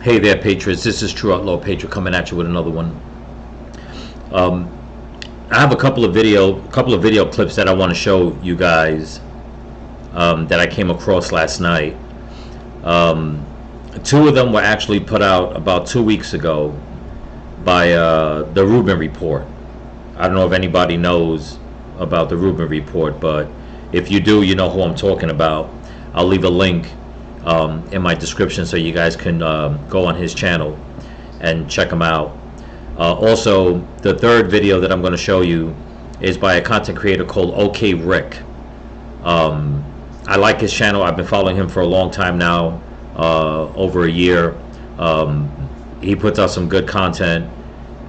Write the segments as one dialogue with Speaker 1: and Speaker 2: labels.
Speaker 1: Hey there, Patriots. This is True Outlaw Patriot coming at you with another one. I have a couple of video clips that I want to show you guys that I came across last night. Two of them were actually put out about 2 weeks ago by the Rubin Report. I don't know if anybody knows about the Rubin Report, but if you do, you know who I'm talking about. I'll leave a link in my description so you guys can go on his channel and check him out. Also, the third video that I'm going to show you is by a content creator called OK Rick. I like his channel. I've been following him for a long time now, over a year. He puts out some good content.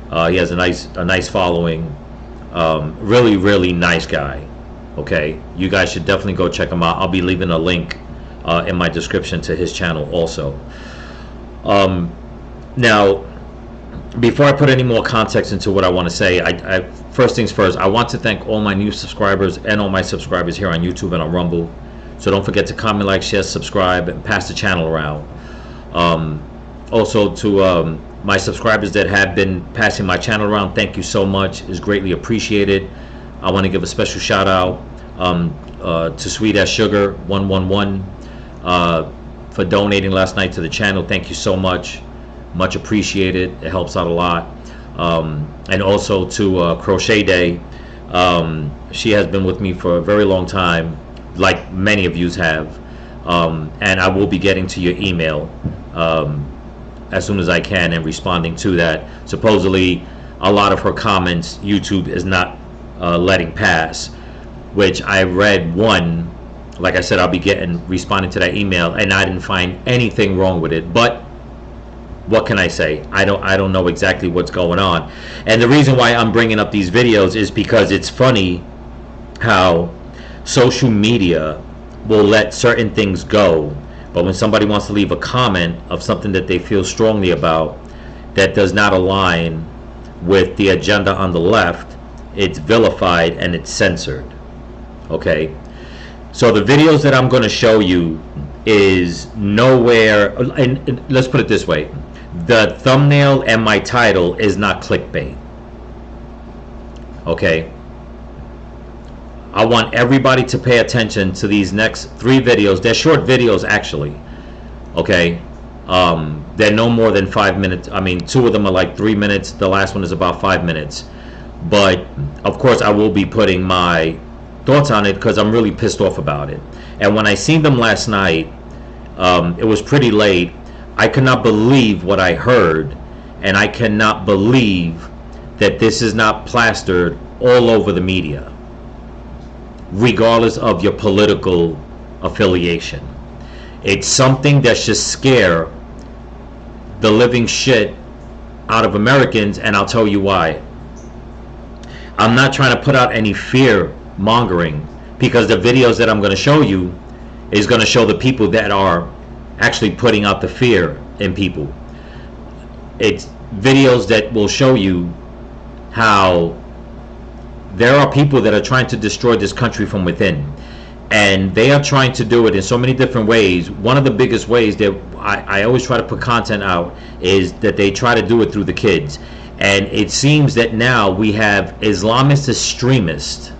Speaker 1: He has a nice following. Really nice guy. Okay, you guys should definitely go check him out. I'll be leaving a link in my description to his channel also. Now, before I put any more context into what I want to say, I first things first, I want to thank all my new subscribers and all my subscribers here on YouTube and on Rumble. So don't forget to comment, like, share, subscribe, and pass the channel around. Also to my subscribers that have been passing my channel around, thank you so much. It's greatly appreciated. I want to give a special shout out to Sweet as Sugar 111 for donating last night to the channel. Thank you so much. Much appreciated. It helps out a lot. And also to Crochet Day. She has been with me for a very long time, like many of yous have. And I will be getting to your email as soon as I can and responding to that. Supposedly, a lot of her comments YouTube is not letting pass, which I read one. Like I said, I'll be responding to that email, and I didn't find anything wrong with it. But what can I say? I don't know exactly what's going on. And the reason why I'm bringing up these videos is because it's funny how social media will let certain things go, but when somebody wants to leave a comment of something that they feel strongly about that does not align with the agenda on the left, it's vilified and it's censored. Okay, so the videos that I'm going to show you is nowhere, and let's put it this way, the thumbnail and my title is not clickbait. Okay, I want everybody to pay attention to these next 3 videos. They're short videos actually. Okay, they're no more than 5 minutes. I mean, 2 of them are like 3 minutes. The last one is about 5 minutes. But of course I will be putting my thoughts on it because I'm really pissed off about it. And when I seen them last night, it was pretty late. I could not believe what I heard, and I cannot believe that this is not plastered all over the media, regardless of your political affiliation. It's something that should scare the living shit out of Americans, and I'll tell you why. I'm not trying to put out any fear mongering, because the videos that I'm going to show you is going to show the people that are actually putting out the fear in people. It's videos that will show you how there are people that are trying to destroy this country from within, and they are trying to do it in so many different ways. One of the biggest ways that I always try to put content out is that they try to do it through the kids. And it seems that now we have Islamists Extremists,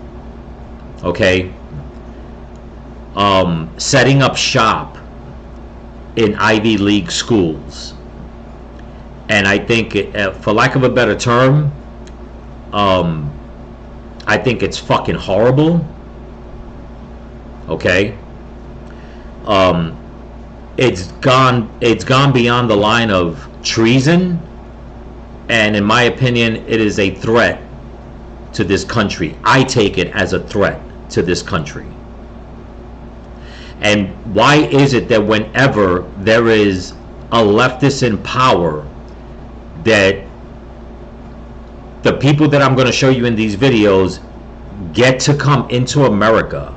Speaker 1: okay, setting up shop in Ivy League schools. And I think, for lack of a better term, I think it's fucking horrible. Okay, it's gone beyond the line of treason, and in my opinion, it is a threat to this country. I take it as a threat to this country. And why is it that whenever there is a leftist in power, that the people that I'm going to show you in these videos get to come into America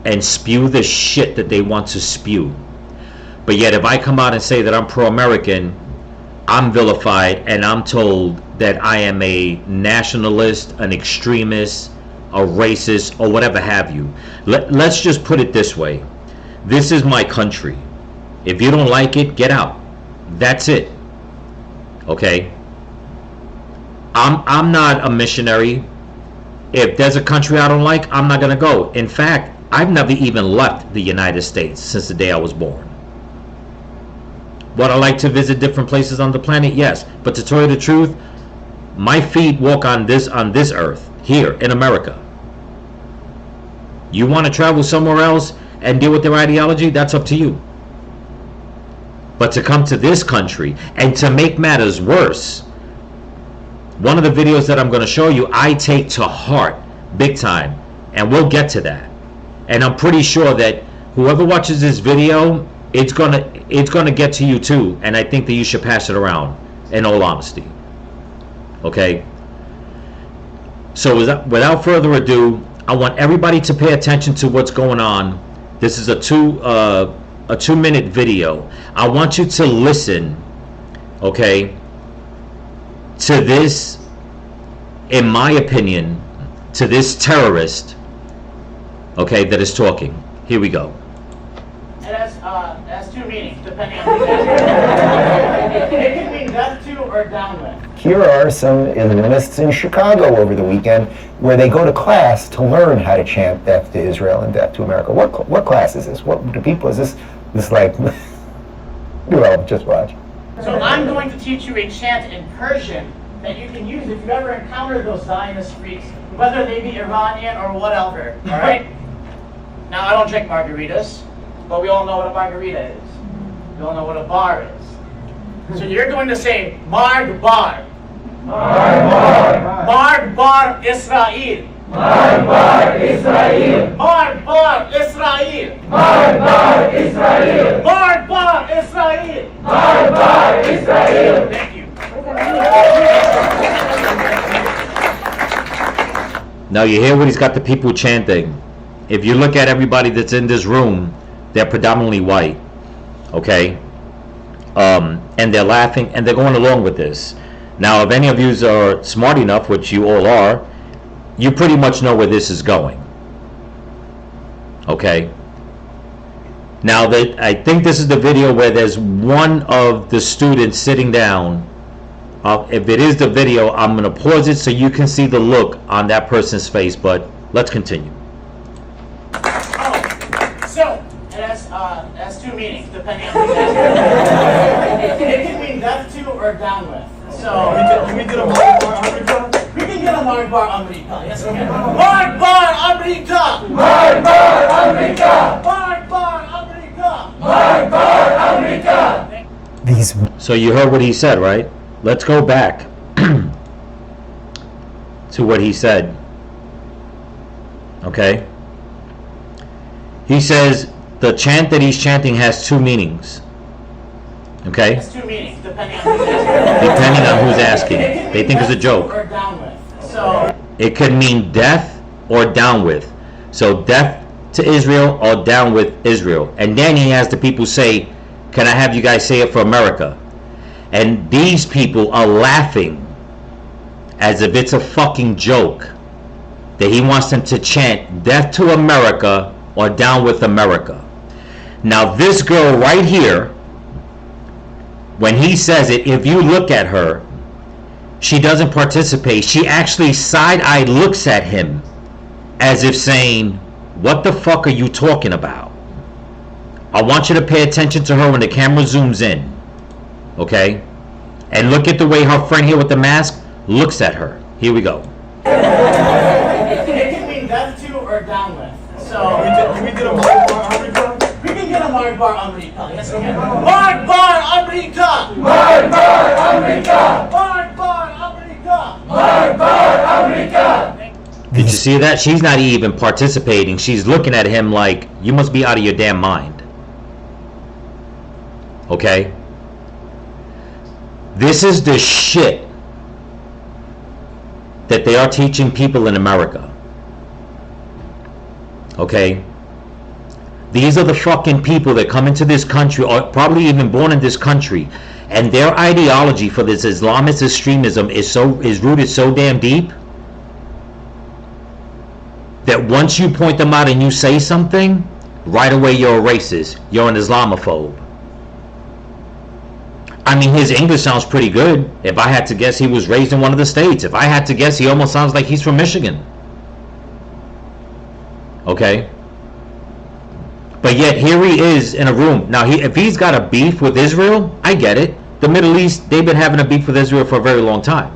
Speaker 1: and spew the shit that they want to spew? But yet if I come out and say that I'm pro-American, I'm vilified and I'm told that I am a nationalist, an extremist, a racist, or whatever have you. Let's just put it this way. This is my country. If you don't like it, get out. That's it. Okay? I'm not a missionary. If there's a country I don't like, I'm not gonna go. In fact, I've never even left the United States since the day I was born. Would I like to visit different places on the planet? Yes. But to tell you the truth, my feet walk on this earth, here in America. You want to travel somewhere else and deal with their ideology? That's up to you. But to come to this country and to make matters worse, one of the videos that I'm going to show you, I take to heart big time, and we'll get to that. And I'm pretty sure that whoever watches this video, it's gonna get to you too, and I think that you should pass it around, in all honesty. Okay? So without further ado, I want everybody to pay attention to what's going on. This is a 2-minute video. I want you to listen, okay, to this, in my opinion, to this terrorist, okay, that is talking. Here we go.
Speaker 2: It has two meanings, depending on who's asking. It can mean death to or down with.
Speaker 3: Here are some Islamists in Chicago over the weekend where they go to class to learn how to chant death to Israel and death to America. What class is this? What do people, is this like, well, just watch.
Speaker 2: So I'm going to teach you a chant in Persian that you can use if you ever encounter those Zionist freaks, whether they be Iranian or whatever, all right? Now, I don't drink margaritas, but we all know what a margarita is. We all know what a bar is. So you're going to say, Marg Bar.
Speaker 4: Marg Bar.
Speaker 2: Marg Bar Israel.
Speaker 4: Marg Bar Israel.
Speaker 2: Marg Bar Israel.
Speaker 4: Marg Bar Israel.
Speaker 2: Marg Bar Israel.
Speaker 4: Marg Bar Israel.
Speaker 2: Thank you.
Speaker 1: Now you hear what he's got the people chanting. If you look at everybody that's in this room, they're predominantly white, okay? And they're laughing and they're going along with this. Now, if any of you are smart enough, which you all are, you pretty much know where this is going, okay? Now, I think this is the video where there's one of the students sitting down. If it is the video, I'm going to pause it so you can see the look on that person's face, but let's continue.
Speaker 2: So, it has two meanings, depending on who's asking. It can mean death to or down with. So, can we get a Marg Bar America? We can get a Marg Bar America. Yes, we can. Marg Bar America!
Speaker 4: Marg Bar America.
Speaker 2: Marg Bar America!
Speaker 4: Marg Bar America.
Speaker 3: These
Speaker 1: So you heard what he said, right? Let's go back to what he said. Okay? He says the chant that he's chanting has two meanings. Okay?
Speaker 2: It has two meanings, depending on who's asking.
Speaker 1: Depending on who's asking. They think it's a joke.
Speaker 2: Or down with. So,
Speaker 1: It could mean death or down with. So death to Israel or down with Israel. And then he has the people say, can I have you guys say it for America? And these people are laughing as if it's a fucking joke that he wants them to chant death to America or down with America. Now this girl right here, when he says it, if you look at her, she doesn't participate. She actually side-eyed looks at him as if saying, what the fuck are you talking about? I want you to pay attention to her when the camera zooms in. Okay? And look at the way her friend here with the mask looks at her. Here we go.
Speaker 2: it can mean death to or down with. So,
Speaker 4: Can we get a Marg Bar America?
Speaker 2: we can get a Marg Bar America. Yes, we can. Marg Bar America!
Speaker 4: Marg Bar America.
Speaker 2: Marg Bar America!
Speaker 4: Marg Bar America.
Speaker 1: Did you see that? She's not even participating. She's looking at him like, you must be out of your damn mind. Okay? This is the shit that they are teaching people in America. Okay? These are the fucking people that come into this country, or probably even born in this country, and their ideology for this Islamist extremism is rooted so damn deep that once you point them out and you say something, right away you're a racist, you're an Islamophobe. I mean, his English sounds pretty good. If I had to guess, he was raised in one of the states. If I had to guess, he almost sounds like he's from Michigan. Okay? But yet, here he is in a room. Now, if he's got a beef with Israel, I get it. The Middle East, they've been having a beef with Israel for a very long time.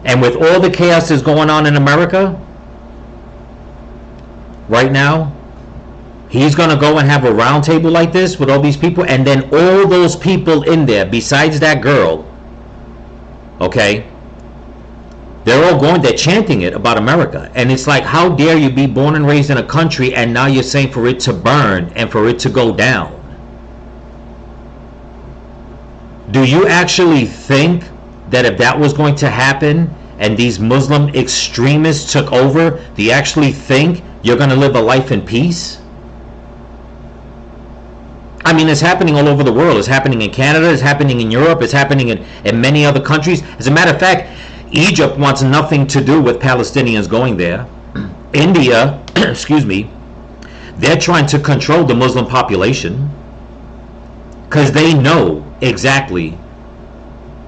Speaker 1: And with all the chaos that's going on in America right now, he's going to go and have a round table like this with all these people, and then all those people in there, besides that girl, okay, they're chanting it about America. And it's like, how dare you be born and raised in a country, and now you're saying for it to burn and for it to go down? Do you actually think that if that was going to happen and these Muslim extremists took over, do you actually think you're going to live a life in peace? I mean, it's happening all over the world. It's happening in Canada, it's happening in Europe, it's happening in many other countries. As a matter of fact, Egypt wants nothing to do with Palestinians going there. India, excuse me, they're trying to control the Muslim population because they know exactly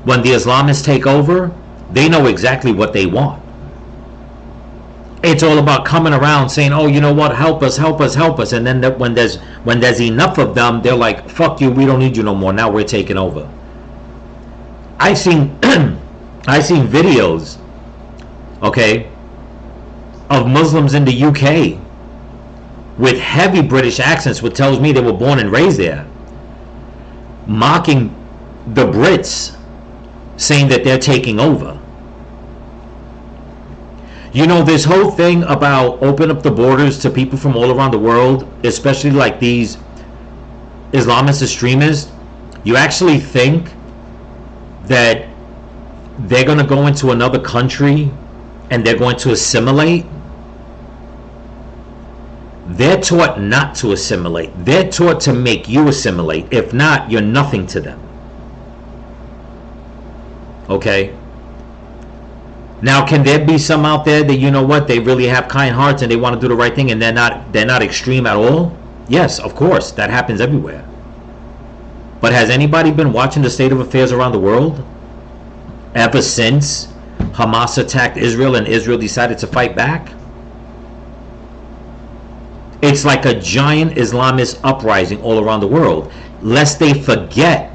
Speaker 1: when the Islamists take over, they know exactly what they want. It's all about coming around saying, oh, you know what, help us, help us, help us. And then when there's enough of them, they're like, fuck you, we don't need you no more. Now we're taking over. I've seen videos, okay, of Muslims in the UK with heavy British accents, which tells me they were born and raised there, mocking the Brits, saying that they're taking over. You know, this whole thing about open up the borders to people from all around the world, especially like these Islamist extremists, you actually think that they're going to go into another country and they're going to assimilate? They're taught not to assimilate. They're taught to make you assimilate. If not, you're nothing to them. Okay? Now, can there be some out there that, you know what, they really have kind hearts and they want to do the right thing and they're not extreme at all? Yes, of course, that happens everywhere. But has anybody been watching the state of affairs around the world ever since Hamas attacked Israel and Israel decided to fight back? It's like a giant Islamist uprising all around the world. Lest they forget,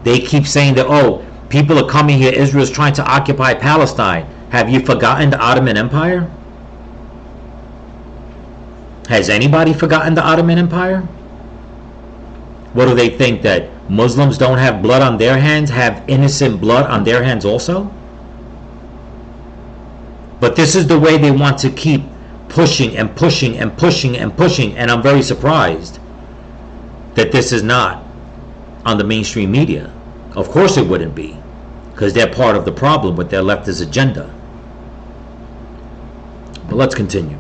Speaker 1: they keep saying that, oh, people are coming here, Israel's trying to occupy Palestine. Have you forgotten the Ottoman Empire? Has anybody forgotten the Ottoman Empire? What do they think, that Muslims don't have blood on their hands, have innocent blood on their hands also? But this is the way they want to keep pushing and pushing and pushing and pushing, and I'm very surprised that this is not on the mainstream media. Of course it wouldn't be, because they're part of the problem with their leftist agenda. But let's continue.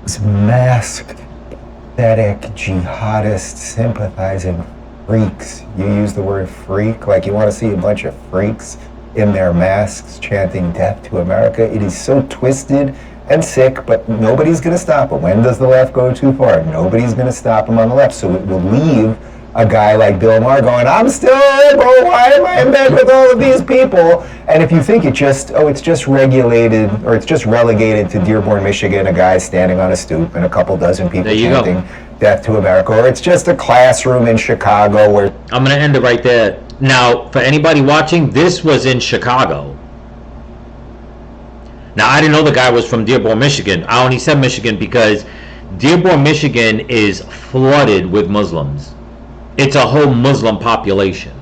Speaker 3: It's masked, pathetic, jihadist, sympathizing freaks. You use the word freak like you want to see a bunch of freaks in their masks chanting death to America. It is so twisted and sick, but nobody's going to stop it. When does the left go too far? Nobody's going to stop them on the left. So it will leave a guy like Bill Maher going, I'm still a liberal, why am I in bed with all of these people? And if you think it's just regulated, or it's just relegated to Dearborn, Michigan, a guy standing on a stoop and a couple dozen people chanting death to America, or it's just a classroom in Chicago where...
Speaker 1: I'm going to end it right there. Now, for anybody watching, this was in Chicago. Now, I didn't know the guy was from Dearborn, Michigan. I only said Michigan because Dearborn, Michigan is flooded with Muslims. It's a whole Muslim population.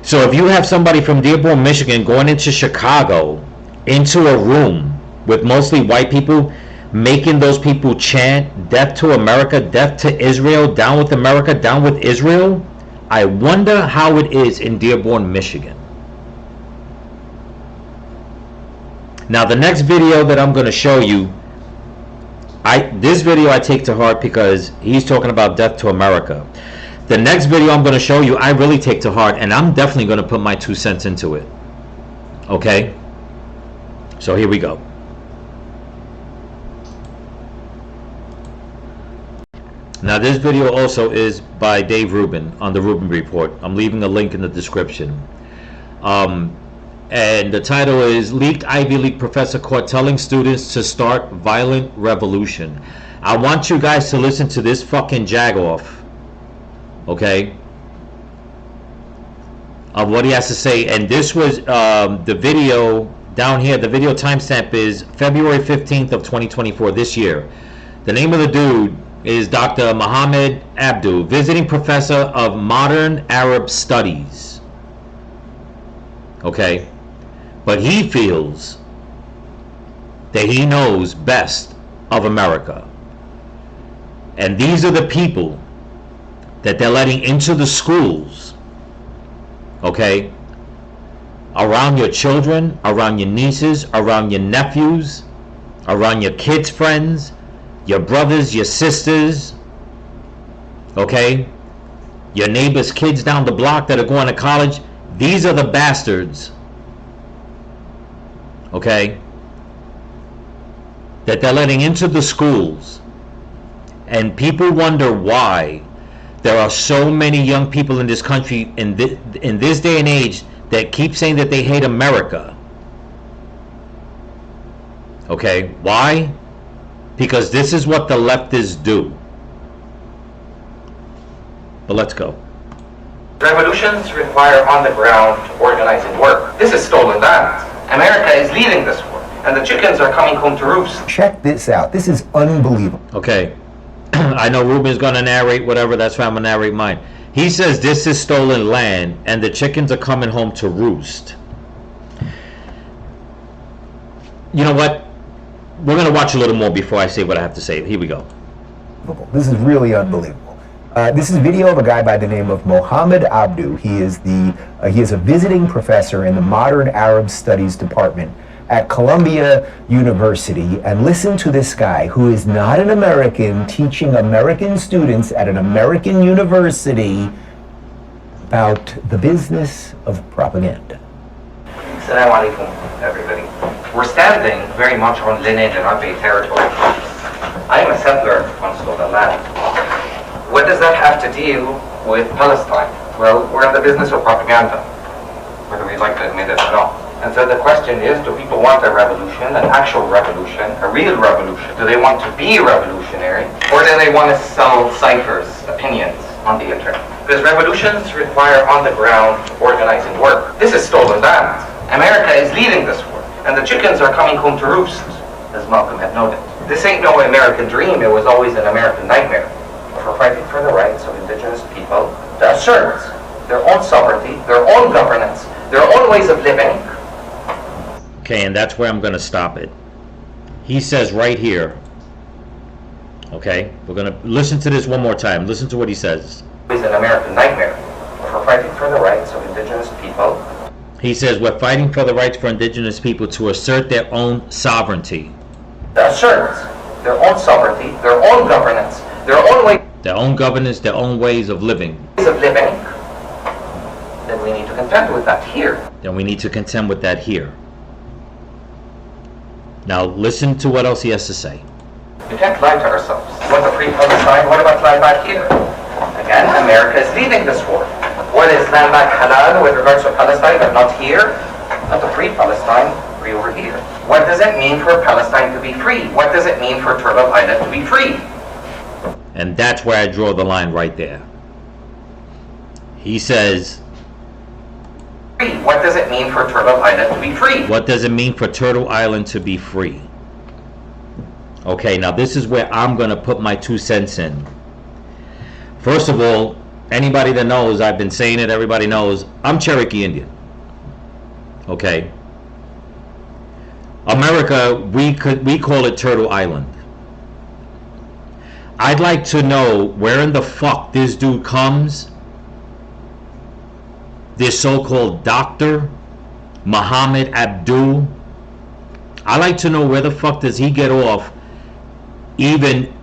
Speaker 1: So if you have somebody from Dearborn, Michigan going into Chicago, into a room with mostly white people, making those people chant death to America, death to Israel, down with America, down with Israel, I wonder how it is in Dearborn, Michigan. Now the next video that I'm going to show you, this video I take to heart because he's talking about death to America. The next video I'm going to show you, I really take to heart, and I'm definitely going to put my 2 cents into it. Okay? So here we go. Now this video also is by Dave Rubin on the Rubin Report. I'm leaving a link in the description. And the title is Leaked Ivy League Professor Caught Telling Students to Start Violent Revolution. I want you guys to listen to this fucking jagoff, okay, of what he has to say. And this was the video down here. The video timestamp is February 15th of 2024, this year. The name of the dude is Dr. Mohammed Abdu, visiting professor of modern Arab studies. Okay, but he feels that he knows best of America. And these are the people that they're letting into the schools, okay, around your children, around your nieces, around your nephews, around your kids' friends, your brothers, your sisters, okay, your neighbors' kids down the block that are going to college. These are the bastards, okay, that they're letting into the schools. And people wonder why there are so many young people in this country in this day and age that keep saying that they hate America. Okay, why? Because this is what the leftists do. But let's go.
Speaker 5: Revolutions require on-the-ground organizing work. This is stolen land. America is leading this war, and the chickens are coming home to roost.
Speaker 3: Check this out. This is unbelievable.
Speaker 1: Okay, I know Ruben's going to narrate whatever, that's why I'm going to narrate mine. He says this is stolen land, and the chickens are coming home to roost. You know what? We're going to watch a little more before I say what I have to say. Here we go.
Speaker 3: This is really unbelievable. This is video of a guy by the name of Mohammed Abdu. He is a visiting professor in the Modern Arab Studies Department at Columbia University. And listen to this guy who is not an American teaching American students at an American university about the business of propaganda.
Speaker 5: Assalamu alaikum, everybody. We're standing very much on lineage and unpaid territory. I am a settler on stolen land. What does that have to do with Palestine? Well, we're in the business of propaganda, whether we'd like to admit it or not. And so the question is, do people want a revolution, an actual revolution, a real revolution? Do they want to be revolutionary, or do they want to sell ciphers, opinions on the internet? Because revolutions require on-the-ground organizing work. This is stolen land. America is leading this war, and the chickens are coming home to roost, as Malcolm had noted. This ain't no American dream, it was always an American nightmare. For fighting for the rights of indigenous people to assert their own sovereignty, their own governance, their own ways of living.
Speaker 1: Okay, and that's where I'm going to stop it. He says right here, okay, we're going to listen to this one more time. Listen to what he says.
Speaker 5: Is an American nightmare. For fighting for the rights of indigenous people.
Speaker 1: He says we're fighting for the rights for indigenous people to assert their own sovereignty.
Speaker 5: To assert their own sovereignty, their own governance, their own way.
Speaker 1: Their own governance, their own ways of living.
Speaker 5: Then we need to contend with that here.
Speaker 1: Now listen to what else he has to say.
Speaker 5: We can't lie to ourselves. Want a free Palestine? What about lie back here? Again, America is leading this war. What is land back halal with regards to Palestine, but not here? Not a free Palestine, free over here. What does it mean for Palestine to be free? What does it mean for Turtle Island to be free?
Speaker 1: And that's where I draw the line right there. He says,
Speaker 5: what does it mean for Turtle Island to be free?
Speaker 1: What does it mean for Turtle Island to be free? Okay, now this is where I'm going to put my 2 cents in. First of all, anybody that knows, I've been saying it, everybody knows, I'm Cherokee Indian. Okay. America, we call it Turtle Island. I'd like to know where in the fuck this dude comes, this so-called Dr. Mohammed Abdu. I'd like to know where the fuck does he get off even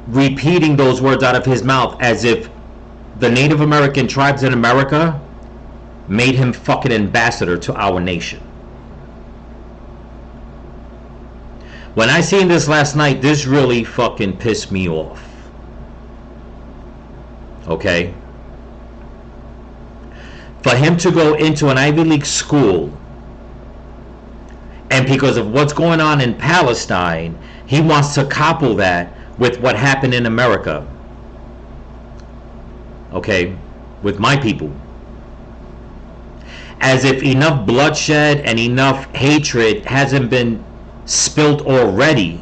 Speaker 1: repeating those words out of his mouth as if the Native American tribes in America made him fucking ambassador to our nation. When I seen this last night, this really fucking pissed me off. Okay? For him to go into an Ivy League school, and because of what's going on in Palestine, he wants to couple that with what happened in America. Okay? With my people. As if enough bloodshed and enough hatred hasn't been spilled already,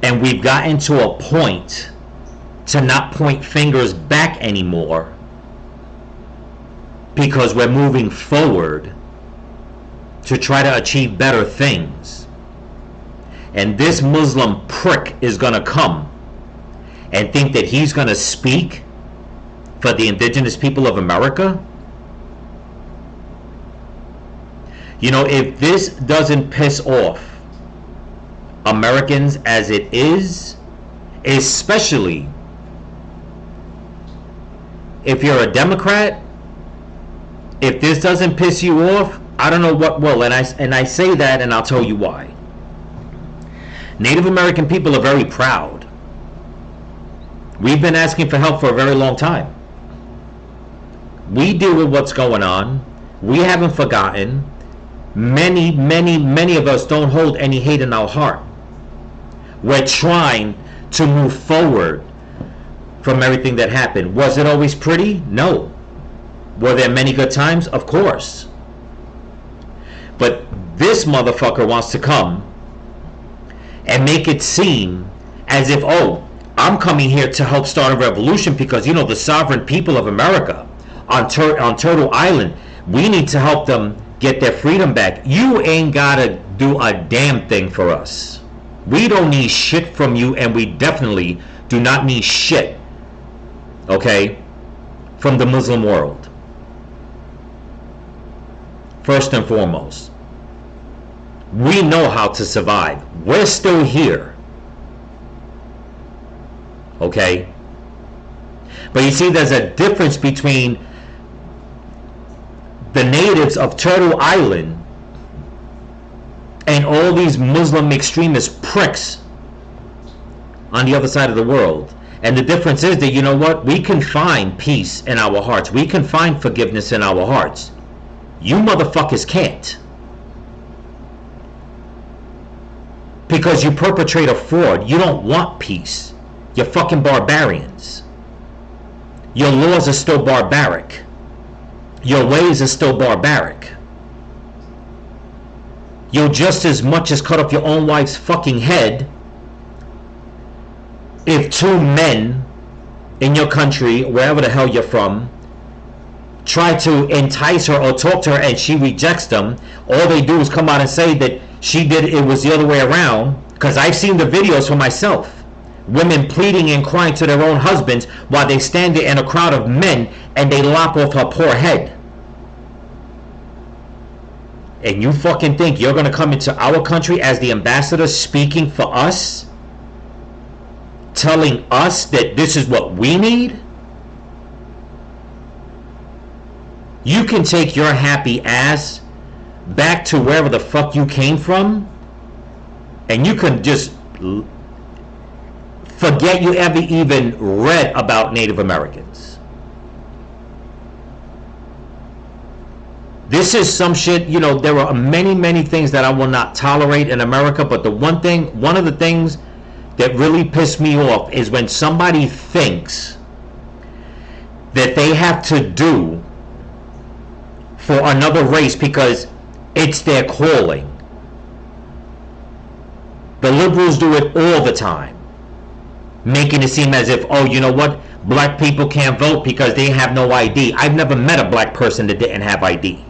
Speaker 1: and we've gotten to a point to not point fingers back anymore because we're moving forward to try to achieve better things. And this Muslim prick is gonna come and think that he's gonna speak for the indigenous people of America? You know, if this doesn't piss off Americans as it is, especially if you're a Democrat, if this doesn't piss you off, I don't know what will. And I say that, and I'll tell you why. Native American people are very proud. We've been asking for help for a very long time. We deal with what's going on. We haven't forgotten. Many of us don't hold any hate in our heart. We're trying to move forward from everything that happened. Was it always pretty? No. Were there many good times? Of course. But this motherfucker wants to come and make it seem as if, oh, I'm coming here to help start a revolution because, you know, the sovereign people of America on Turtle Island, we need to help them get their freedom back. You ain't gotta do a damn thing for us. We don't need shit from you, and we definitely do not need shit, okay, from the Muslim world. First and foremost, we know how to survive. We're still here, okay? But you see, there's a difference between the natives of Turtle Island and all these Muslim extremist pricks on the other side of the world. And the difference is that, you know what? We can find peace in our hearts. We can find forgiveness in our hearts. You motherfuckers can't. Because you perpetrate a fraud. You don't want peace. You're fucking barbarians. Your laws are still barbaric. Your ways are still barbaric. You'll just as much as cut off your own wife's fucking head if two men in your country, wherever the hell you're from, try to entice her or talk to her and she rejects them. All they do is come out and say that it was the other way around, because I've seen the videos for myself. Women pleading and crying to their own husbands while they stand there in a crowd of men and they lop off her poor head. And you fucking think you're gonna come into our country as the ambassador speaking for us? Telling us that this is what we need? You can take your happy ass back to wherever the fuck you came from, and you can just forget you ever even read about Native Americans. This is some shit, you know, there are many things that I will not tolerate in America, but one of the things that really pissed me off is when somebody thinks that they have to do for another race because it's their calling. The liberals do it all the time, making it seem as if, oh, you know what, black people can't vote because they have no ID. I've never met a black person that didn't have ID.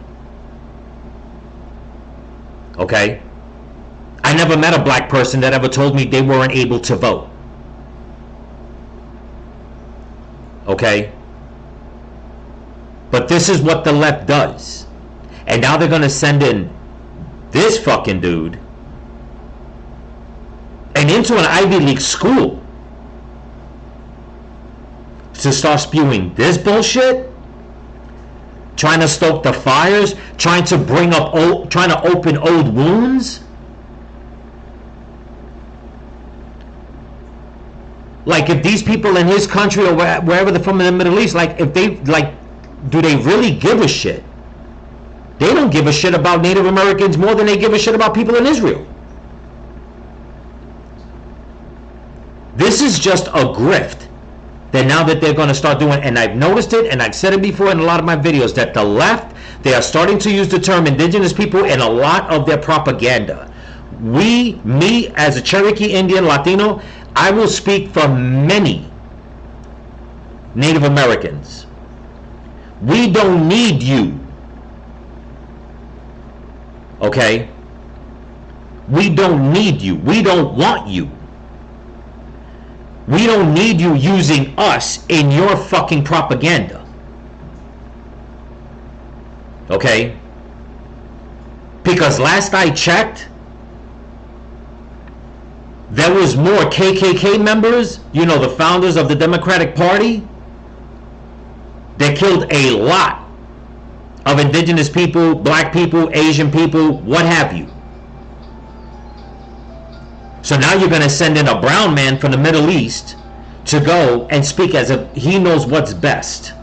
Speaker 1: Okay? I never met a black person that ever told me they weren't able to vote. Okay? But this is what the left does. And now they're going to send in this fucking dude and into an Ivy League school to start spewing this bullshit, trying to stoke the fires, trying to open old wounds. Like, if these people in his country or wherever they're from in the Middle East, like, if they, like, do they really give a shit? They don't give a shit about Native Americans more than they give a shit about people in Israel. This is just a grift that now that they're going to start doing, and I've noticed it, and I've said it before in a lot of my videos, that the left, they are starting to use the term indigenous people in a lot of their propaganda. Me as a Cherokee Indian Latino, I will speak for many Native Americans. We don't need you. Okay? We don't need you. We don't want you. We don't need you using us in your fucking propaganda. Okay? Because last I checked, there was more KKK members, you know, the founders of the Democratic Party, that killed a lot of indigenous people, black people, Asian people, what have you. So now you're going to send in a brown man from the Middle East to go and speak as if he knows what's best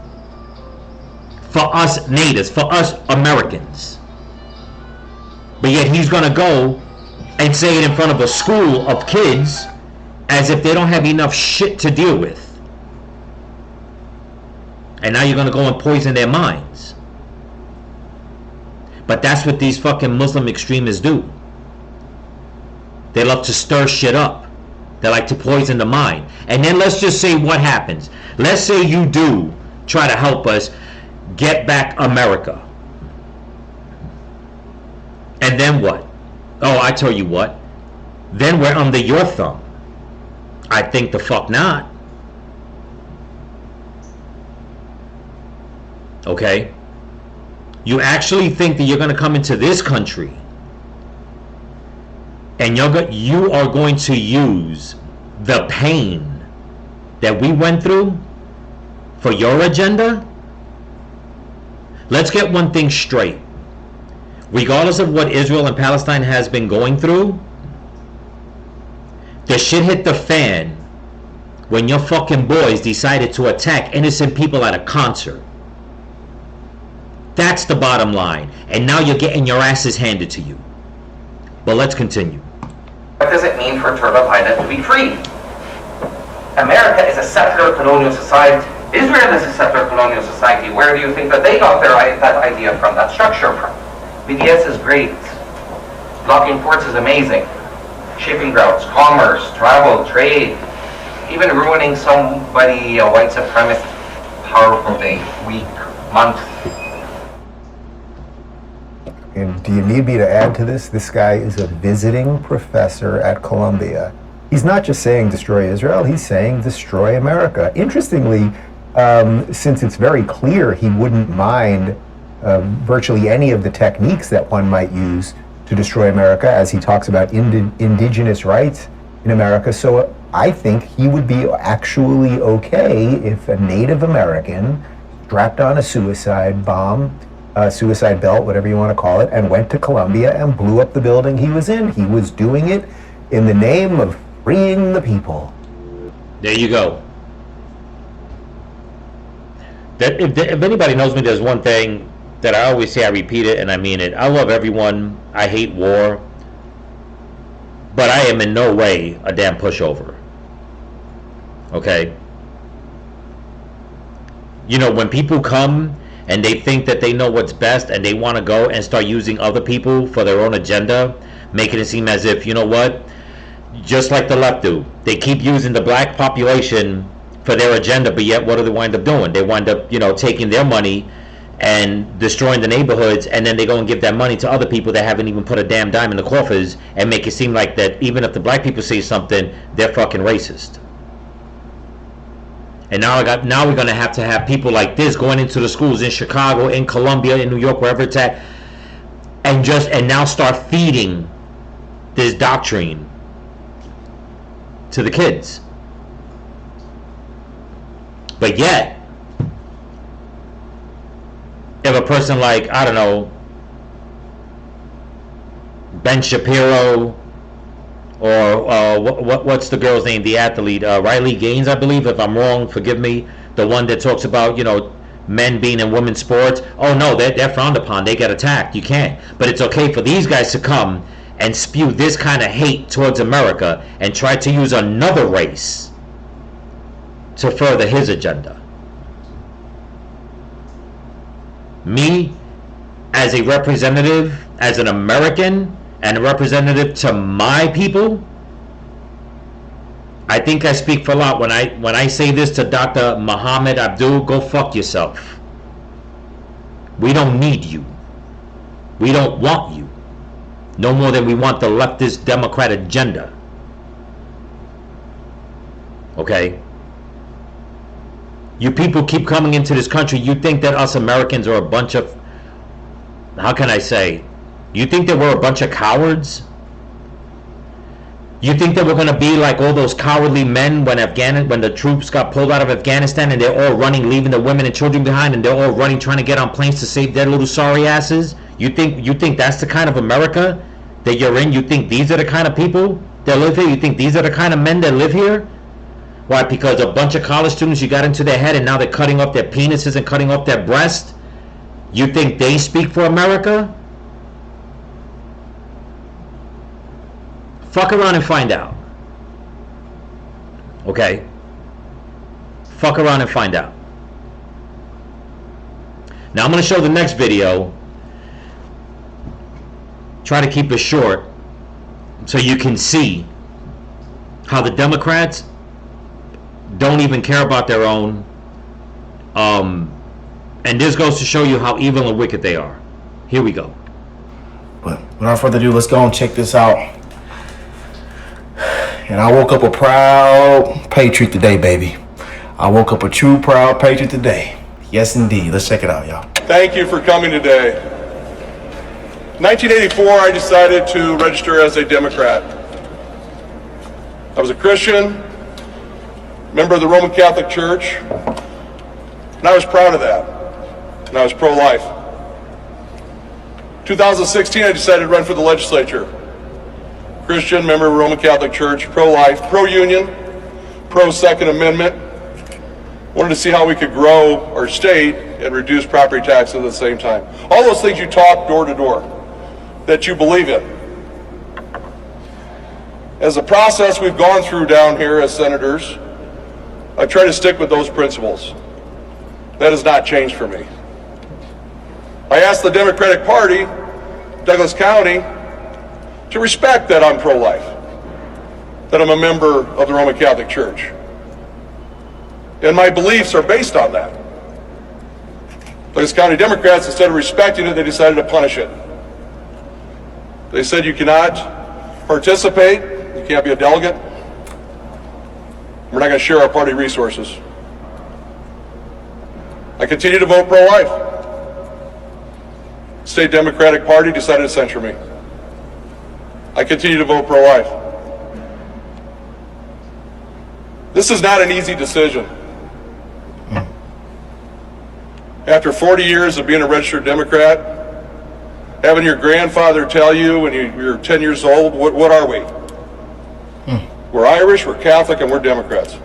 Speaker 1: for us natives, for us Americans. But yet he's going to go and say it in front of a school of kids as if they don't have enough shit to deal with. And now you're going to go and poison their minds. But that's what these fucking Muslim extremists do. They love to stir shit up. They like to poison the mind. And then let's just say what happens. Let's say you do try to help us get back America. And then what? Oh, I tell you what. Then we're under your thumb. I think the fuck not. Okay? You actually think that you're going to come into this country and you are going to use the pain that we went through for your agenda? Let's get one thing straight. Regardless of what Israel and Palestine has been going through, the shit hit the fan when your fucking boys decided to attack innocent people at a concert. That's the bottom line. And now you're getting your asses handed to you. But let's continue.
Speaker 5: What does it mean for Turtle Island to be free? America is a settler colonial society. Israel is a settler colonial society. Where do you think that they got that idea from, that structure from? BDS is great. Blocking ports is amazing. Shipping routes, commerce, travel, trade. Even ruining somebody, a white supremacist, powerful day, week, month.
Speaker 3: And do you need me to add to this? This guy is a visiting professor at Columbia. He's not just saying destroy Israel, he's saying destroy America. Interestingly, since it's very clear he wouldn't mind virtually any of the techniques that one might use to destroy America, as he talks about indigenous rights in America. So I think he would be actually okay if a Native American strapped on a suicide bomb, suicide belt, whatever you want to call it, and went to Columbia and blew up the building he was in. He was doing it in the name of freeing the people.
Speaker 1: There you go. If anybody knows me, there's one thing that I always say, I repeat it, and I mean it. I love everyone. I hate war. But I am in no way a damn pushover. Okay? You know, when people come and they think that they know what's best and they want to go and start using other people for their own agenda, making it seem as if, you know what, just like the left do, they keep using the black population for their agenda, but yet what do they wind up doing? They wind up, you know, taking their money and destroying the neighborhoods, and then they go and give that money to other people that haven't even put a damn dime in the coffers, and make it seem like that even if the black people say something, they're fucking racist. And now we're going to have people like this going into the schools in Chicago, in Columbia, in New York, wherever it's at, and now start feeding this doctrine to the kids. But yet, if a person like, I don't know, Ben Shapiro or what's the girl's name? The athlete, Riley Gaines, I believe. If I'm wrong, forgive me. The one that talks about, you know, men being in women's sports. Oh no, they're frowned upon. They get attacked. You can't. But it's okay for these guys to come and spew this kind of hate towards America and try to use another race to further his agenda. Me, as a representative, as an American, and a representative to my people, I think I speak for a lot when I say this to Dr. Muhammad Abdul: go fuck yourself. We don't need you. We don't want you. No more than we want the leftist Democrat agenda. Okay? You people keep coming into this country. You think that us Americans are a bunch of, how can I say, you think that we're a bunch of cowards? You think that we're going to be like all those cowardly men when the troops got pulled out of Afghanistan and they're all running, leaving the women and children behind, and they're all running trying to get on planes to save their little sorry asses? You think that's the kind of America that you're in? You think these are the kind of people that live here? You think these are the kind of men that live here? Why? Because a bunch of college students, you got into their head and now they're cutting off their penises and cutting off their breasts? You think they speak for America? Fuck around and find out. Okay? Fuck around and find out. Now I'm going to show the next video. Try to keep it short so you can see how the Democrats don't even care about their own. And this goes to show you how evil and wicked they are. Here we go.
Speaker 6: But without further ado, let's go and check this out. And I woke up a proud patriot today, baby. I woke up a true proud patriot today. Yes, indeed. Let's check it out, y'all.
Speaker 4: Thank you for coming today. In 1984, I decided to register as a Democrat. I was a Christian, member of the Roman Catholic Church, and I was proud of that. And I was pro-life. 2016, I decided to run for the legislature. Christian, member of the Roman Catholic Church, pro-life, pro-union, pro-Second Amendment. Wanted to see how we could grow our state and reduce property taxes at the same time. All those things you talk door to door that you believe in. As a process we've gone through down here as senators, I try to stick with those principles. That has not changed for me. I asked the Democratic Party, Douglas County, to respect that I'm pro-life, that I'm a member of the Roman Catholic Church. And my beliefs are based on that. Douglas County Democrats, instead of respecting it, they decided to punish it. They said you cannot participate, you can't be a delegate, we're not going to share our party resources. I continue to vote pro-life. State Democratic Party decided to censure me. I continue to vote pro-life. This is not an easy decision. After 40 years of being a registered Democrat, having your grandfather tell you when you're 10 years old, what are we? We're Irish, we're Catholic, and we're Democrats.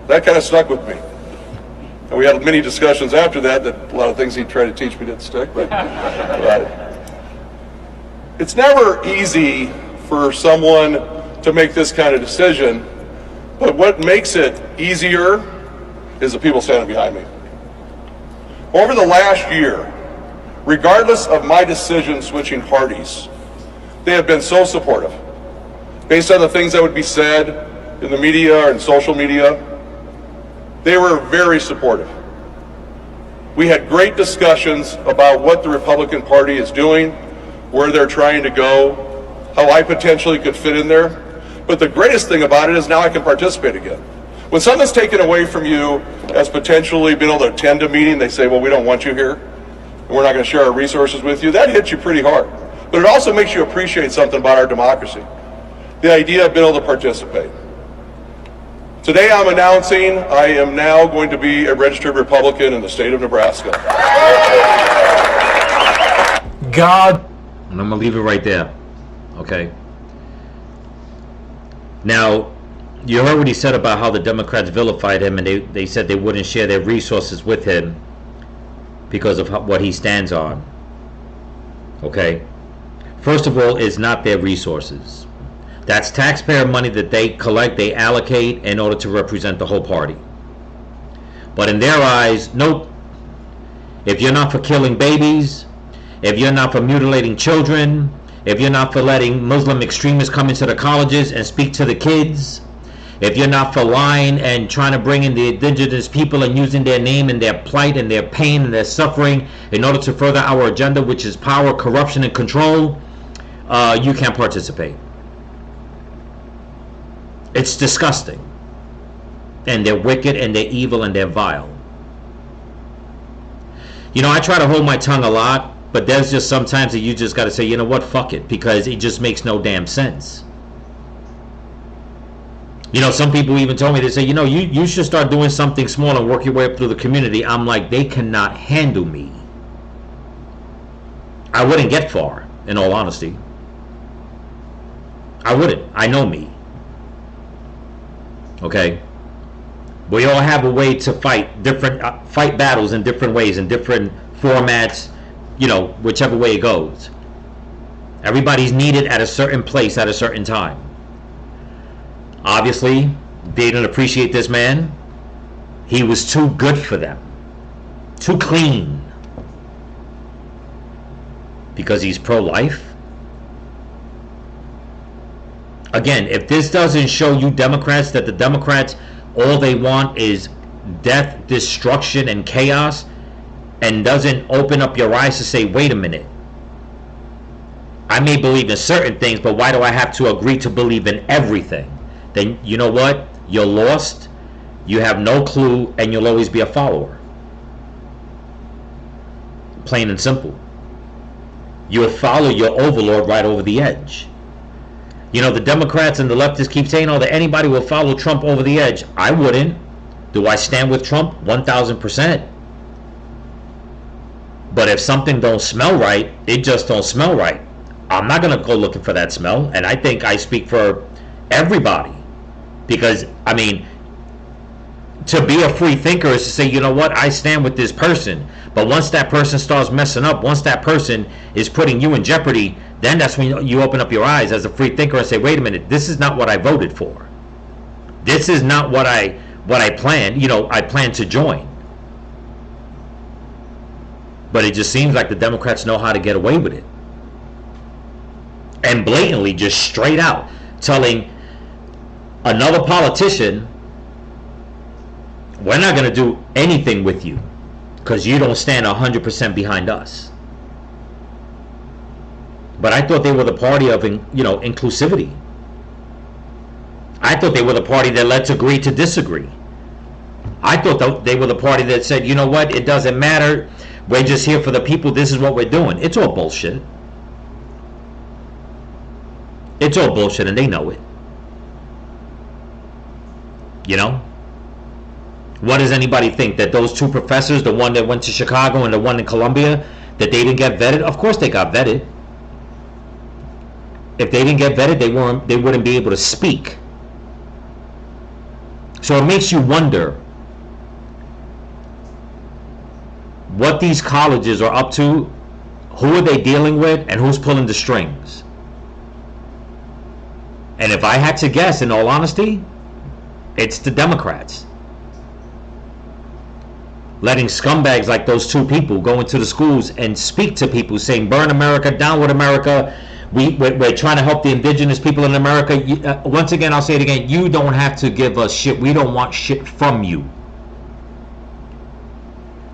Speaker 4: That kind of stuck with me. And we had many discussions after that a lot of things he tried to teach me didn't stick, but it's never easy for someone to make this kind of decision, but what makes it easier is the people standing behind me. Over the last year, regardless of my decision switching parties, they have been so supportive. Based on the things that would be said in the media and social media, they were very supportive. We had great discussions about what the Republican Party is doing, where they're trying to go, how I potentially could fit in there. But the greatest thing about it is now I can participate again. When something's taken away from you as potentially being able to attend a meeting, they say, well, we don't want you here, and we're not going to share our resources with you. That hits you pretty hard. But it also makes you appreciate something about our democracy. The idea of being able to participate. Today I'm announcing I am now going to be a registered Republican in the state of Nebraska.
Speaker 6: God.
Speaker 1: And I'm going to leave it right there. Okay? Now, you heard what he said about how the Democrats vilified him, and they said they wouldn't share their resources with him because of what he stands on. Okay? First of all, it's not their resources. That's taxpayer money that they collect, they allocate in order to represent the whole party. But in their eyes, nope. If you're not for killing babies, if you're not for mutilating children, if you're not for letting Muslim extremists come into the colleges and speak to the kids, if you're not for lying and trying to bring in the indigenous people and using their name and their plight and their pain and their suffering in order to further our agenda, which is power, corruption, and control, you can't participate. It's disgusting. And they're wicked and they're evil and they're vile. You know, I try to hold my tongue a lot, but there's just sometimes that you just got to say, you know what, fuck it, because it just makes no damn sense. You know, some people even told me, they say, you know, you should start doing something small and work your way up through the community. I'm like, they cannot handle me. I wouldn't get far, in all honesty. I wouldn't. I know me. Okay? We all have a way to fight fight battles in different ways, in different formats, you know, whichever way it goes. Everybody's needed at a certain place at a certain time. Obviously, they didn't appreciate this man. He was too good for them. Too clean. Because he's pro-life. Again, if this doesn't show you Democrats that the Democrats, all they want is death, destruction, and chaos, and doesn't open up your eyes to say, wait a minute, I may believe in certain things, but why do I have to agree to believe in everything? Then you know what? You're lost, you have no clue, and you'll always be a follower. Plain and simple. You'll follow your overlord right over the edge. You know, the Democrats and the leftists keep saying, oh, that anybody will follow Trump over the edge. I wouldn't. Do I stand with Trump? 1,000%. But if something don't smell right, it just don't smell right. I'm not going to go looking for that smell. And I think I speak for everybody. Because, I mean, to be a free thinker is to say, you know what, I stand with this person. But once that person starts messing up, once that person is putting you in jeopardy, then that's when you open up your eyes as a free thinker and say, wait a minute, this is not what I voted for. This is not what I planned, you know, I plan to join. But it just seems like the Democrats know how to get away with it. And blatantly, just straight out, telling another politician, we're not going to do anything with you because you don't stand 100% behind us. But I thought they were the party of, you know, inclusivity. I thought they were the party that let's agree to disagree. I thought they were the party that said, you know what, it doesn't matter. We're just here for the people. This is what we're doing. It's all bullshit. It's all bullshit, and they know it. You know? What does anybody think? That those two professors, the one that went to Chicago and the one in Columbia, that they didn't get vetted? Of course they got vetted. If they didn't get vetted, they wouldn't be able to speak. So it makes you wonder what these colleges are up to, who are they dealing with, and who's pulling the strings. And if I had to guess, in all honesty, it's the Democrats. Letting scumbags like those two people go into the schools and speak to people saying, burn America, down with America, we're trying to help the indigenous people in America. Once again, I'll say it again, you don't have to give us shit. We don't want shit from you.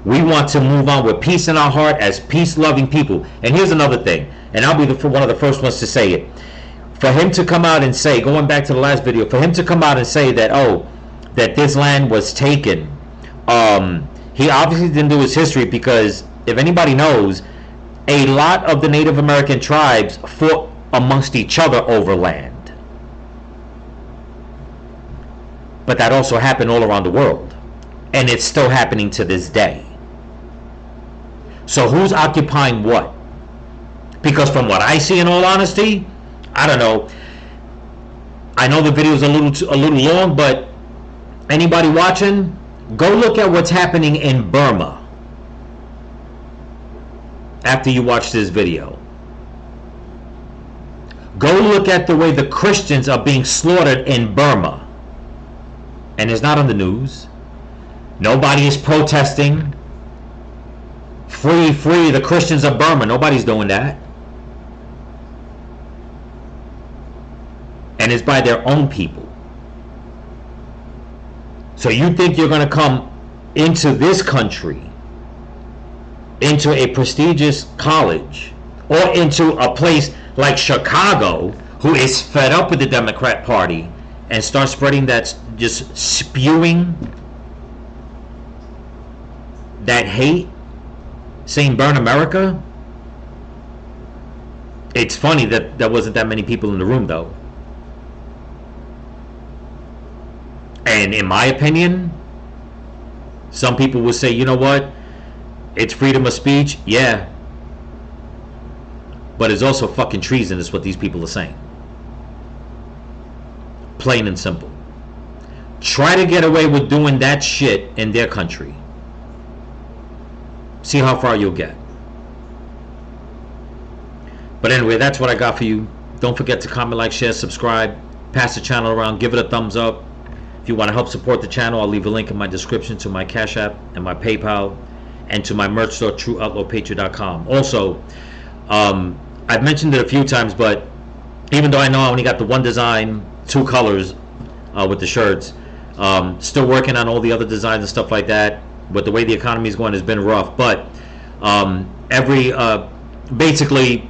Speaker 1: We want to move on with peace in our heart as peace-loving people. And here's another thing, and I'll be one of the first ones to say it. For him to come out and say, going back to the last video, for him to come out and say that, oh, that this land was taken, he obviously didn't do his history, because if anybody knows, a lot of the Native American tribes fought amongst each other over land. But that also happened all around the world. And it's still happening to this day. So who's occupying what? Because from what I see, in all honesty, I don't know. I know the video is a little long, but anybody watching, go look at what's happening in Burma after you watch this video. Go look at the way the Christians are being slaughtered in Burma. And it's not on the news. Nobody is protesting. Free the Christians of Burma. Nobody's doing that. And it's by their own people. So you think you're going to come into this country, into a prestigious college, or into a place like Chicago, who is fed up with the Democrat Party, and start spreading that, just spewing that hate, saying burn America? It's funny that there wasn't that many people in the room, though. And in my opinion, some people will say, you know what, it's freedom of speech. Yeah, but it's also fucking treason, is what these people are saying. Plain and simple. Try to get away with doing that shit in their country. See how far you'll get. But anyway, that's what I got for you. Don't forget to comment, like, share, subscribe, pass the channel around, give it a thumbs up. If you want to help support the channel, I'll leave a link in my description to my Cash App and my PayPal, and to my merch store, TrueOutlawPatriot.com. Also, I've mentioned it a few times, but even though I know I only got the one design, 2 colors with the shirts, still working on all the other designs and stuff like that. But the way the economy is going has been rough. But basically,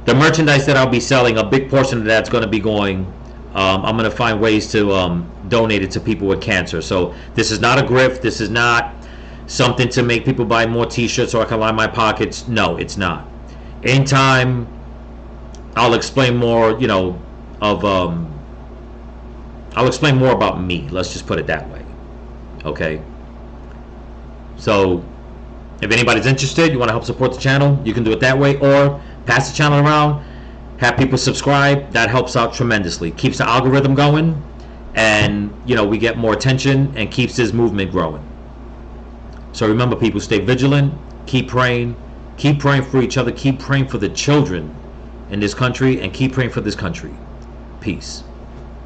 Speaker 1: the merchandise that I'll be selling, a big portion of that's going to be going, I'm going to find ways to donate it to people with cancer. So this is not a grift. This is not something to make people buy more t-shirts so I can line my pockets. No, it's not. In time, I'll explain more, you know, I'll explain more about me. Let's just put it that way. Okay? So, if anybody's interested, you want to help support the channel, you can do it that way, or pass the channel around, have people subscribe. That helps out tremendously. Keeps the algorithm going, and, you know, we get more attention and keeps this movement growing. So remember, people, stay vigilant, keep praying for each other, keep praying for the children in this country, and keep praying for this country. Peace.